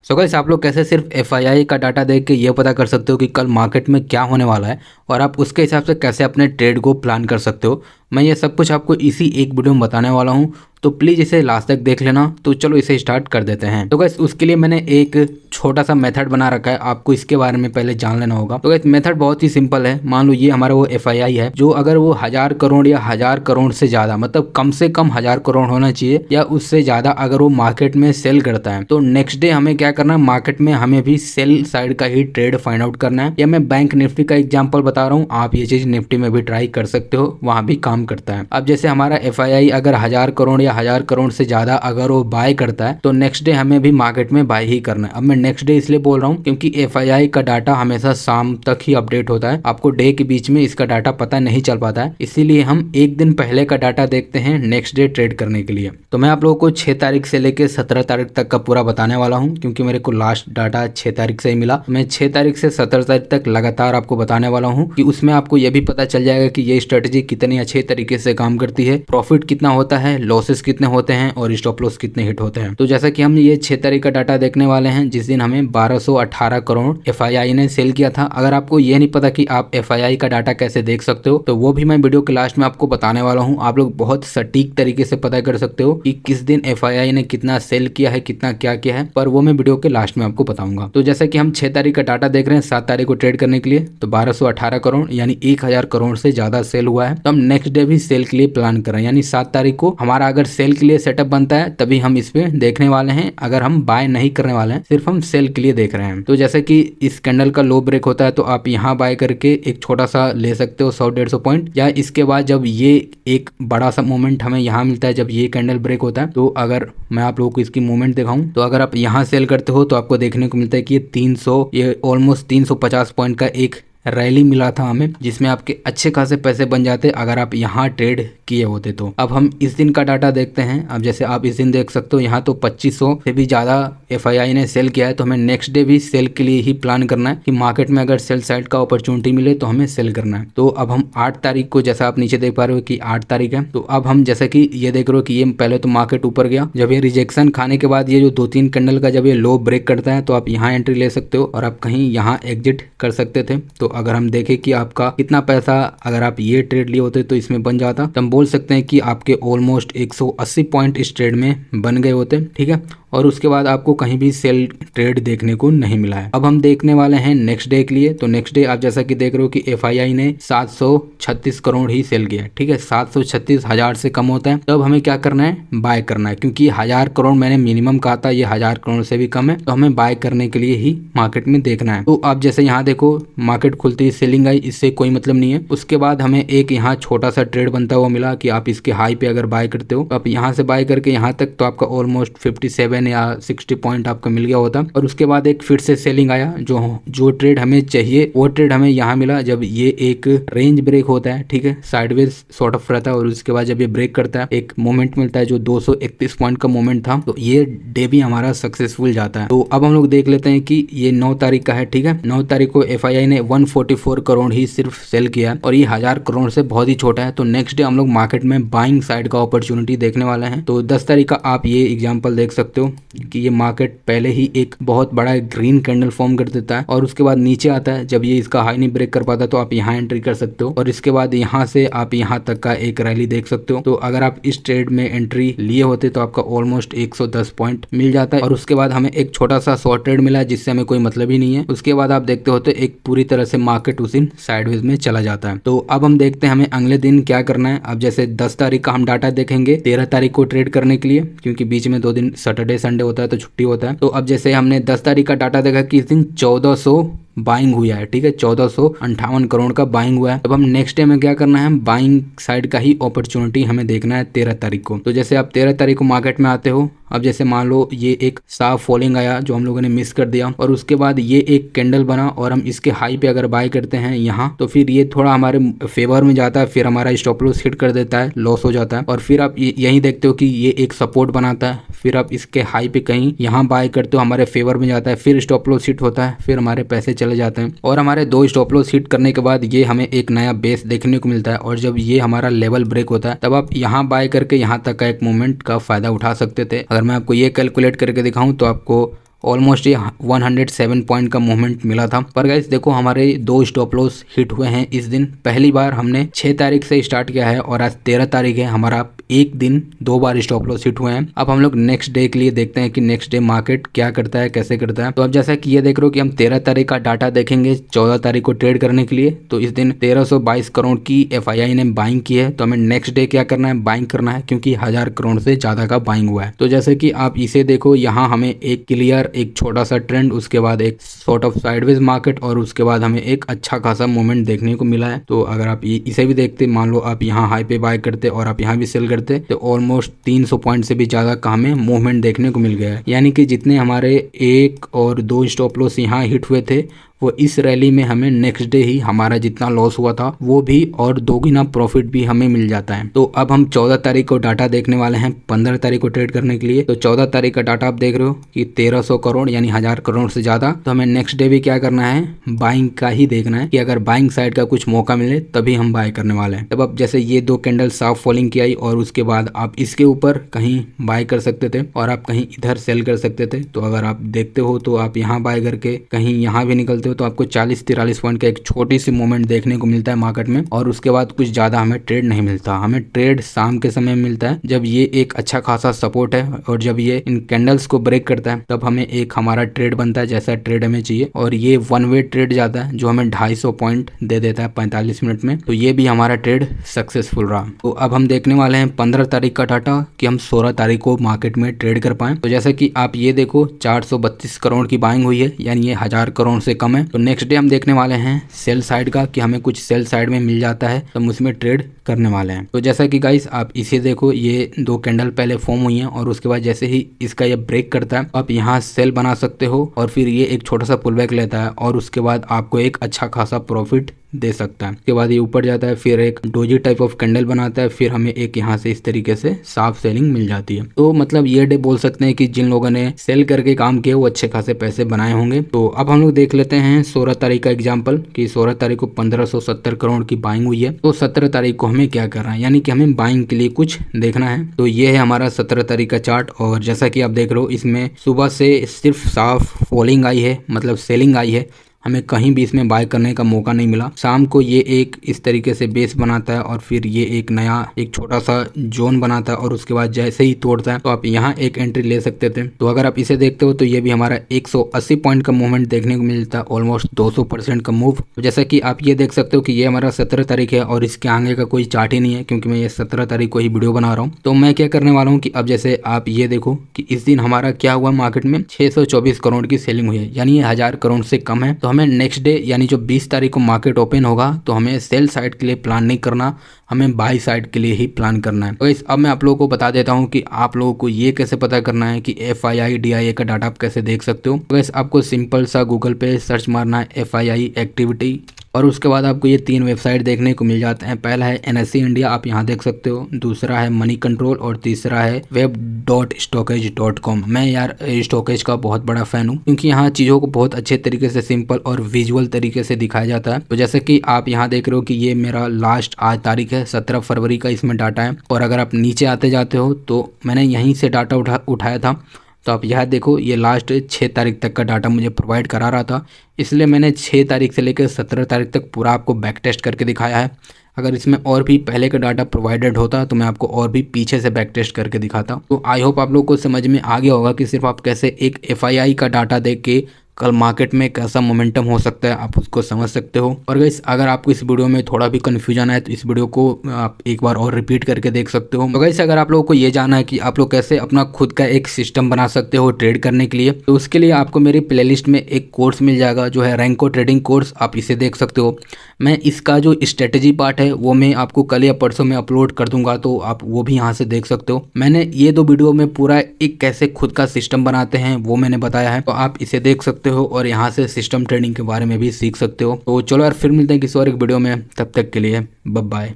So guys आप लोग कैसे सिर्फ एफआईआई का डाटा देख के ये पता कर सकते हो कि कल मार्केट में क्या होने वाला है और आप उसके हिसाब से कैसे अपने ट्रेड को प्लान कर सकते हो। मैं ये सब कुछ आपको इसी एक वीडियो में बताने वाला हूँ, तो प्लीज़ इसे लास्ट तक देख लेना। तो चलो इसे स्टार्ट कर देते हैं। तो गाइस उसके लिए मैंने एक छोटा सा मेथड बना रखा है, आपको इसके बारे में पहले जान लेना होगा। तो गाइस मेथड बहुत ही सिंपल है। मान लो ये हमारा वो एफआईआई है जो अगर वो 1000 करोड़ या 1000 करोड़ से ज़्यादा, मतलब कम से कम 1000 करोड़ होना चाहिए या उससे ज़्यादा अगर वो मार्केट में सेल करता है तो नेक्स्ट डे हमें क्या करना है, मार्केट में हमें भी सेल साइड का ही ट्रेड फाइंड आउट करना है। या मैं बैंक निफ्टी का एग्जाम्पल बता रहा हूँ, आप ये चीज़ निफ्टी में भी ट्राई कर सकते हो, वहाँ भी काम करता है। अब जैसे हमारा एफआईआई अगर 1000 करोड़ या 1000 करोड़ से ज़्यादा अगर वो बाय करता है तो नेक्स्ट डे हमें भी मार्केट में बाय ही करना है। अब मैं नेक्स्ट डे इसलिए बोल रहा हूँ क्योंकि एफआईआई का डाटा हमेशा शाम तक ही अपडेट होता है, आपको डे के बीच में इसका डाटा पता नहीं चल पाता है, इसीलिए हम एक दिन पहले का डाटा देखते हैं नेक्स्ट डे ट्रेड करने के लिए। तो मैं आप लोगों को 6 तारीख से लेकर 17 तारीख तक का पूरा बताने वाला हूँ क्योंकि मेरे को लास्ट डाटा 6 तारीख से ही मिला। मैं 6 तारीख से 17 तारीख तक लगातार आपको बताने वाला हूँ कि उसमें आपको यह भी पता चल जाएगा कि ये स्ट्रेटेजी कितनी अच्छे तरीके से काम करती है, प्रॉफिट कितना होता है, लॉसेस कितने होते हैं और स्टॉप लॉस कितने हिट होते हैं। तो जैसा कि हम ये 6 तारीख का डाटा देखने वाले हैं जिस दिन हमें 1218 करोड़ एफआईआई ने सेल किया था। अगर आपको ये नहीं पता कि आप एफआईआई का डाटा कैसे देख सकते हो तो वो भी मैं वीडियो के लास्ट में आपको बताने वाला हूँ। आप लोग बहुत सटीक तरीके से पता कर सकते हो कि किस दिन एफआईआई ने कितना सेल किया है, कितना क्या किया है, पर वो मैं वीडियो के लास्ट में आपको बताऊंगा। तो जैसा कि हम 6 तारीख का डाटा देख रहे हैं 7 तारीख को ट्रेड करने के लिए, तो 1218 करोड़ यानी 1000 करोड़ से ज्यादा सेल हुआ है। तो हम नेक्स्ट डे भी सेल के लिए प्लान कर रहे हैं, यानी 7 तारीख को हमारा अगर सेल के लिए सेटअप बनता है तभी हम इस पे देखने वाले हैं। अगर हम बाय नहीं करने वाले हैं, सिर्फ हम सेल के लिए देख रहे हैं। तो जैसे कि इस कैंडल का लो ब्रेक होता है तो आप यहाँ बाय करके एक छोटा सा ले सकते हो 100-150 पॉइंट, या इसके बाद जब ये एक बड़ा सा मूवमेंट हमें यहाँ मिलता है जब ये कैंडल ब्रेक होता है, तो अगर मैं आप लोगों को इसकी मूवमेंट दिखाऊं तो अगर आप यहाँ सेल करते हो तो आपको देखने को मिलता है कि ये ऑलमोस्ट 350 पॉइंट का एक रैली मिला था हमें, जिसमें आपके अच्छे खासे पैसे बन जाते अगर आप यहाँ ट्रेड किए होते। तो अब हम इस दिन का डाटा देखते हैं। अब जैसे आप इस दिन देख सकते हो यहाँ तो 2500 से भी ज़्यादा एफआईआई ने सेल किया है, तो हमें नेक्स्ट डे भी सेल के लिए ही प्लान करना है कि मार्केट में अगर सेल साइड का अपॉर्चुनिटी मिले तो हमें सेल करना है। तो अब हम 8 तारीख को, जैसा आप नीचे देख पा रहे हो कि 8 तारीख है, तो अब हम जैसे कि ये देख रहे हो कि ये पहले तो मार्केट ऊपर गया, जब ये रिजेक्शन खाने के बाद ये जो 2-3 कैंडल का जब ये लो ब्रेक करता है तो आप यहाँ एंट्री ले सकते हो और आप कहीं यहाँ एग्जिट कर सकते थे। तो अगर हम देखें कि आपका कितना पैसा अगर आप ये ट्रेड लिए होते तो इसमें बन जाता, तो हम बोल सकते हैं कि आपके ऑलमोस्ट 180 पॉइंट इस ट्रेड में बन गए होते, ठीक है। और उसके बाद आपको कहीं भी सेल ट्रेड देखने को नहीं मिला है। अब हम देखने वाले हैं नेक्स्ट डे के लिए। तो नेक्स्ट डे आप जैसा कि देख रहे हो कि एफआईआई ने 736 करोड़ ही सेल किया है, ठीक है। 736 हजार से कम होता है, तो अब हमें क्या करना है, बाय करना है, क्योंकि 1000 करोड़ मैंने मिनिमम कहा था, ये 1000 करोड़ से भी कम है, तो हमें बाय करने के लिए ही मार्केट में देखना है। तो आप जैसे यहाँ देखो मार्केट खुलती ही सेलिंग आई, इससे कोई मतलब नहीं है। उसके बाद हमें एक यहाँ छोटा सा ट्रेड बनता हुआ मिला कि आप इसके हाई पे अगर बाय करते हो तो आप यहाँ से बाय करके यहाँ तक तो आपका ऑलमोस्ट 57 या 60 पॉइंट आपका मिल गया होता। और उसके बाद एक फिर से सेलिंग आया, जो ट्रेड हमें चाहिए वो ट्रेड हमें यहाँ मिला जब ये एक रेंज ब्रेक होता है, ठीक है, साइडवेज सॉर्ट ऑफ रहता है, और उसके बाद जब ये ब्रेक करता है एक मोमेंट मिलता है जो 231 पॉइंट का मोमेंट था, तो ये डे भी हमारा सक्सेसफुल जाता है। तो अब हम लोग देख लेते हैं कि ये 9 तारीख का है, ठीक है। 9 तारीख को एफआईआई ने 144 करोड़ ही सिर्फ सेल किया और ये 1000 करोड़ से बहुत ही छोटा है। तो नेक्स्ट डे हम लोग मार्केट में बाइंग साइड का अपॉर्चुनिटी देखने वाले हैं। तो 10 तारीख का आप ये एग्जांपल देख सकते हो कि ये मार्केट पहले ही एक बहुत बड़ा ग्रीन कैंडल फॉर्म कर देता है और उसके बाद नीचे आता है, जब ये इसका हाई नहीं ब्रेक कर पाता तो आप यहाँ एंट्री कर सकते हो और इसके बाद यहाँ से आप यहाँ तक का एक रैली देख सकते हो। तो अगर आप इस ट्रेड में एंट्री लिए होते तो आपका ऑलमोस्ट 110 पॉइंट मिल जाता है। और उसके बाद हमें एक छोटा सा शॉर्ट ट्रेड मिला जिससे हमें कोई मतलब ही नहीं है। उसके बाद आप देखते होते एक पूरी तरह से मार्केट उस दिन साइडवेज में चला जाता है। तो अब हम देखते हैं हमें अगले दिन क्या करना है। अब जैसे 10 तारीख का हम डाटा देखेंगे 13 तारीख को ट्रेड करने के लिए, क्योंकि बीच में 2 दिन सैटरडे संडे होता है तो छुट्टी होता है। तो अब जैसे हमने 10 तारीख का डाटा देखा कि इस दिन 1400 बाइंग हुआ है, ठीक है, 1458 करोड़ का बाइंग हुआ है। अब हम नेक्स्ट डे में क्या करना है, बाइंग साइड का ही अपॉर्चुनिटी हमें देखना है 13 तारीख को। तो जैसे आप 13 तारीख को मार्केट में आते हो, अब जैसे मान लो ये एक साफ फॉलिंग आया जो हम लोगों ने मिस कर दिया और उसके बाद ये एक कैंडल बना और हम इसके हाई पे अगर बाय करते हैं यहाँ, तो फिर ये थोड़ा हमारे फेवर में जाता है, फिर हमारा स्टॉप लॉस हिट कर देता है, लॉस हो जाता है। और फिर आप यही देखते हो कि ये एक सपोर्ट बनाता है, फिर आप इसके हाई पे कहीं यहाँ बाय करते हो, हमारे फेवर में जाता है, फिर स्टॉप लॉस हिट होता है, फिर हमारे पैसे चले जाते हैं। और हमारे 2 स्टॉप लॉस हिट करने के बाद ये हमें एक नया बेस देखने को मिलता है और जब ये हमारा लेवल ब्रेक होता है तब आप यहाँ बाय करके यहाँ तक का एक मूवमेंट का फायदा उठा सकते थे। अगर मैं आपको ये कैलकुलेट करके दिखाऊं तो आपको ऑलमोस्ट ये 107 पॉइंट का मूवमेंट मिला था। पर गाइस देखो हमारे 2 स्टॉप लॉस हिट हुए हैं इस दिन। पहली बार हमने 6 तारीख से स्टार्ट किया है और आज 13 तारीख है, हमारा एक दिन 2 बार स्टॉप लॉस हिट हुए हैं। अब हम लोग नेक्स्ट डे के लिए देखते हैं कि नेक्स्ट डे मार्केट क्या करता है, कैसे करता है। तो अब जैसा कि ये देख रहे हो कि हम 13 तारीख का डाटा देखेंगे 14 तारीख को ट्रेड करने के लिए। तो इस दिन 1322 करोड़ की FII ने बाइंग की है। तो हमें नेक्स्ट डे क्या करना है, बाइंग करना है, क्योंकि 1000 करोड़ से ज्यादा का बाइंग हुआ है। तो जैसे कि आप इसे देखो, यहाँ हमें एक क्लियर एक छोटा सा ट्रेंड, उसके बाद एक सॉर्ट ऑफ साइडवेज मार्केट और उसके बाद हमें एक अच्छा खासा मूवमेंट देखने को मिला है। तो अगर आप इसे भी देखते, मान लो आप यहाँ हाई पे बाय करते और आप यहाँ भी सेल करते, तो ऑलमोस्ट 300 पॉइंट से भी ज्यादा का हमें मूवमेंट देखने को मिल गया है। यानी कि जितने हमारे 1 और 2 स्टॉप लॉस यहाँ हिट हुए थे, वो इस रैली में हमें नेक्स्ट डे ही हमारा जितना लॉस हुआ था वो भी और 2 गुना प्रॉफिट भी हमें मिल जाता है। तो अब हम 14 तारीख को डाटा देखने वाले हैं 15 तारीख को ट्रेड करने के लिए। तो 14 तारीख का डाटा आप देख रहे हो कि 1300 करोड़ यानी 1000 करोड़ से ज्यादा। तो हमें नेक्स्ट डे भी क्या करना है, बाइंग का ही देखना है कि अगर बाइंग साइड का कुछ मौका मिले तभी हम बाय करने वाले हैं। तब अब जैसे ये 2 कैंडल साफ फॉलिंग की आई और उसके बाद आप इसके ऊपर कहीं बाय कर सकते थे और आप कहीं इधर सेल कर सकते थे। तो अगर आप देखते हो तो आप यहाँ बाय करके कहीं यहाँ भी निकलते हो तो आपको 40-43 पॉइंट का एक छोटी सी मूवमेंट देखने को मिलता है मार्केट में। और उसके बाद कुछ ज्यादा हमें ट्रेड नहीं मिलता। हमें ट्रेड शाम के समय मिलता है जब ये एक अच्छा खासा सपोर्ट है और जब ये इन कैंडल्स को ब्रेक करता है तब हमें एक हमारा ट्रेड बनता है जैसा ट्रेड हमें चाहिए। और ये 1 वे ट्रेड जाता है जो हमें 250 पॉइंट दे देता है 45 मिनट में। तो ये भी हमारा ट्रेड सक्सेसफुल रहा। तो अब हम देखने वाले हैं 15 तारीख का डाटा कि हम 16 तारीख को मार्केट में ट्रेड कर पाए। तो जैसा कि आप ये देखो 432 करोड़ की बाइंग हुई है, यानी ये 1000 करोड़ से कम है। तो नेक्स्ट डे हम देखने वाले हैं सेल साइड का कि हमें कुछ सेल साइड में मिल जाता है तो हम उसमें ट्रेड करने वाले हैं। तो जैसा कि गाइस आप इसे देखो, ये 2 कैंडल पहले फॉर्म हुई हैं और उसके बाद जैसे ही इसका ये ब्रेक करता है आप यहाँ सेल बना सकते हो और फिर ये एक छोटा सा पुल बैक लेता है और उसके बाद आपको एक अच्छा खासा प्रॉफिट दे सकता है। उसके बाद ये ऊपर जाता है, फिर एक डोजी टाइप ऑफ कैंडल बनाता है, फिर हमें एक यहाँ से इस तरीके से साफ सेलिंग मिल जाती है। तो मतलब ये डे बोल सकते हैं कि जिन लोगों ने सेल करके काम किया वो अच्छे खासे पैसे बनाए होंगे। तो अब हम लोग देख लेते हैं 16 तारीख का एग्जाम्पल कि 16 तारीख को 1570 करोड़ की बाइंग हुई है। तो 17 तारीख को हमें क्या करना है, यानी कि हमें बाइंग के लिए कुछ देखना है। तो ये है हमारा 17 तारीख का चार्ट और जैसा कि आप देख रहे हो इसमें सुबह से सिर्फ साफ फॉलिंग आई है, मतलब सेलिंग आई है। हमें कहीं भी इसमें बाय करने का मौका नहीं मिला। शाम को ये एक इस तरीके से बेस बनाता है और फिर ये एक नया एक छोटा सा जोन बनाता है और उसके बाद जैसे ही तोड़ता है तो आप यहाँ एक एंट्री ले सकते थे। तो अगर आप इसे देखते हो तो ये भी हमारा 180 पॉइंट का मूवमेंट देखने को मिलता है, ऑलमोस्ट 200% का मूव। तो जैसा कि आप ये देख सकते हो कि ये हमारा 17 तारीख है और इसके आगे का कोई चार्ट ही नहीं है क्योंकि मैं ये 17 तारीख को ही वीडियो बना रहा हूँ। तो मैं क्या करने वाला हूँ कि अब जैसे आप ये देखो कि इस दिन हमारा क्या हुआ, मार्केट में 624 करोड़ की सेलिंग हुई है, यानी ये 1000 करोड़ से कम है। तो हमें नेक्स्ट डे यानी जो 20 तारीख को मार्केट ओपन होगा तो हमें सेल साइड के लिए प्लान नहीं करना, हमें बाई साइड के लिए ही प्लान करना है। तो अब मैं आप लोगों को बता देता हूं कि आप लोगों को ये कैसे पता करना है कि FII DIA का डाटा आप कैसे देख सकते हो। तो आपको सिंपल सा गूगल पे सर्च मारना है FII एक्टिविटी और उसके बाद आपको ये 3 वेबसाइट देखने को मिल जाते हैं। पहला है NSE इंडिया, आप यहाँ देख सकते हो, दूसरा है मनी कंट्रोल और तीसरा है web.stockage.com। मैं यार स्टॉकेज का बहुत बड़ा फैन हूँ क्योंकि यहाँ चीज़ों को बहुत अच्छे तरीके से सिंपल और विजुअल तरीके से दिखाया जाता है। तो जैसे कि आप यहाँ देख रहे हो कि ये मेरा लास्ट आज तारीख है 17 फरवरी का इसमें डाटा है। और अगर आप नीचे आते जाते हो तो मैंने यहीं से डाटा उठाया था। तो आप यहाँ देखो ये लास्ट 6 तारीख तक का डाटा मुझे प्रोवाइड करा रहा था, इसलिए मैंने 6 तारीख से लेकर 17 तारीख तक पूरा आपको बैक टेस्ट करके दिखाया है। अगर इसमें और भी पहले का डाटा प्रोवाइडेड होता तो मैं आपको और भी पीछे से बैक टेस्ट करके दिखाता। तो आई होप आप लोग को समझ में आ गया होगा कि सिर्फ आप कैसे एक FII का डाटा देख के कल मार्केट में कैसा मोमेंटम हो सकता है आप उसको समझ सकते हो। और गाइस अगर आपको इस वीडियो में थोड़ा भी कन्फ्यूजन है तो इस वीडियो को आप एक बार और रिपीट करके देख सकते हो। तो गाइस अगर आप लोगों को ये जानना है कि आप लोग कैसे अपना खुद का एक सिस्टम बना सकते हो ट्रेड करने के लिए, तो उसके लिए आपको मेरी प्लेलिस्ट में एक कोर्स मिल जाएगा जो है रैंको ट्रेडिंग कोर्स, आप इसे देख सकते हो। मैं इसका जो स्ट्रेटेजी पार्ट है वो मैं आपको कल या परसों में अपलोड कर दूंगा, तो आप वो भी यहाँ से देख सकते हो। मैंने ये 2 वीडियो में पूरा एक कैसे खुद का सिस्टम बनाते हैं वो मैंने बताया है, तो आप इसे देख सकते हो और यहाँ से सिस्टम ट्रेडिंग के बारे में भी सीख सकते हो। तो चलो यार फिर मिलते हैं किसी और एक वीडियो में, तब तक के लिए बाय बाय।